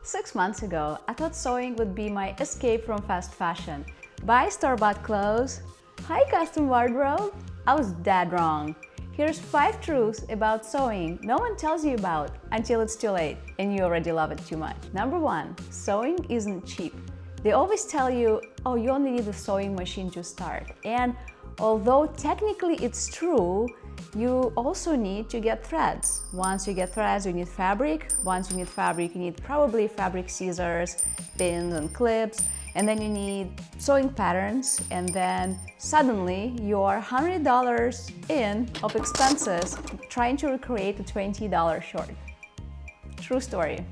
6 months ago, I thought sewing would be my escape from fast fashion. Buy store-bought clothes, high custom wardrobe? I was dead wrong. Here's 5 truths about sewing no one tells you about until it's too late and you already love it too much. Number 1, sewing isn't cheap. They always tell you, oh, you only need a sewing machine to start. And although technically it's true, you also need to get threads. Once you get threads, you need fabric. Once you need fabric, you need probably fabric scissors, pins and clips. And then you need sewing patterns. And then suddenly you're $100 in of expenses trying to recreate a $20 short. True story.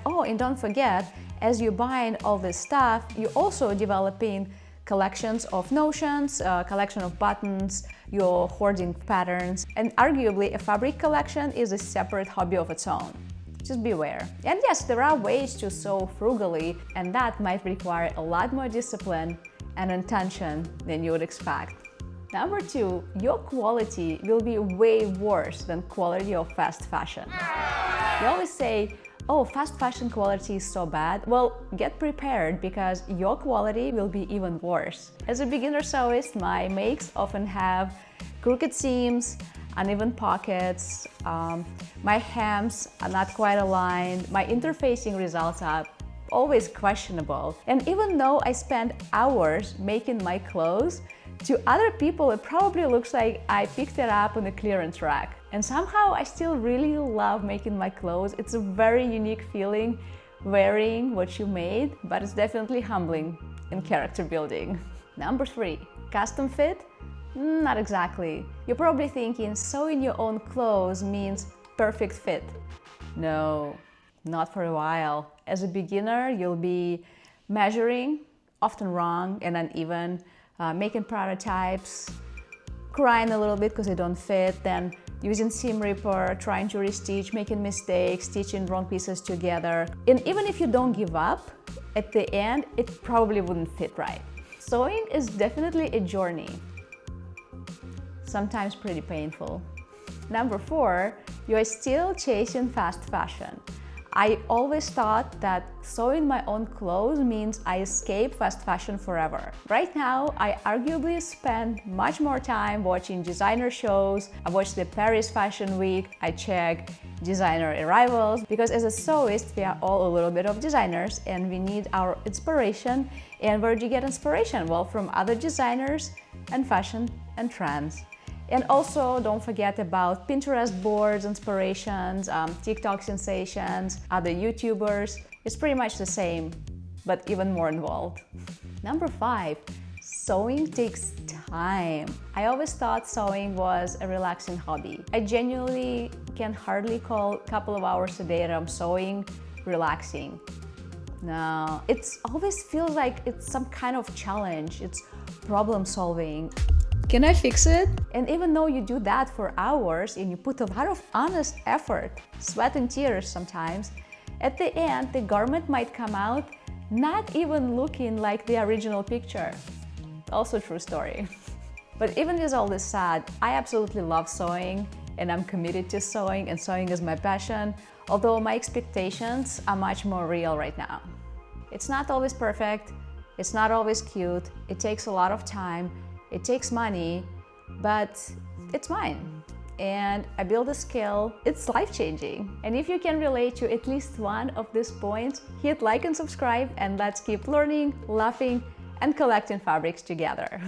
Oh, and don't forget, as you're buying all this stuff, you're also developing collections of notions, collection of buttons, your hoarding patterns, and arguably a fabric collection is a separate hobby of its own. Just beware. And yes, there are ways to sew frugally, and that might require a lot more discipline and intention than you would expect. Number 2, your quality will be way worse than quality of fast fashion. You always say, oh, fast fashion quality is so bad. Well, get prepared because your quality will be even worse. As a beginner sewist, my makes often have crooked seams, uneven pockets, my hems are not quite aligned, my interfacing results are always questionable. And even though I spend hours making my clothes, to other people it probably looks like I picked it up on a clearance rack. And somehow I still really love making my clothes. It's a very unique feeling wearing what you made, but it's definitely humbling and character building. Number 3, custom fit? Not exactly. You're probably thinking sewing your own clothes means perfect fit. No, not for a while. As a beginner, you'll be measuring, often wrong and uneven, making prototypes, crying a little bit because they don't fit, then using seam ripper, trying to restitch, making mistakes, stitching wrong pieces together. And even if you don't give up, at the end, it probably wouldn't fit right. Sewing is definitely a journey, sometimes pretty painful. Number 4, you are still chasing fast fashion. I always thought that sewing my own clothes means I escape fast fashion forever. Right now, I arguably spend much more time watching designer shows. I watch the Paris Fashion Week, I check designer arrivals, because as a sewist, we are all a little bit of designers and we need our inspiration. And where do you get inspiration? Well, from other designers and fashion and trends. And also, don't forget about Pinterest boards, inspirations, TikTok sensations, other YouTubers. It's pretty much the same, but even more involved. Number 5, sewing takes time. I always thought sewing was a relaxing hobby. I genuinely can hardly call a couple of hours a day that I'm sewing relaxing. No, it always feels like it's some kind of challenge. It's problem solving. Can I fix it? And even though you do that for hours and you put a lot of honest effort, sweat and tears sometimes, at the end the garment might come out not even looking like the original picture. Also true story. But even with all this said, I absolutely love sewing and I'm committed to sewing, and sewing is my passion, although my expectations are much more real right now. It's not always perfect, it's not always cute, it takes a lot of time, it takes money, but it's mine. And I build a skill, it's life-changing. And if you can relate to at least one of these points, hit like and subscribe, and let's keep learning, laughing, and collecting fabrics together.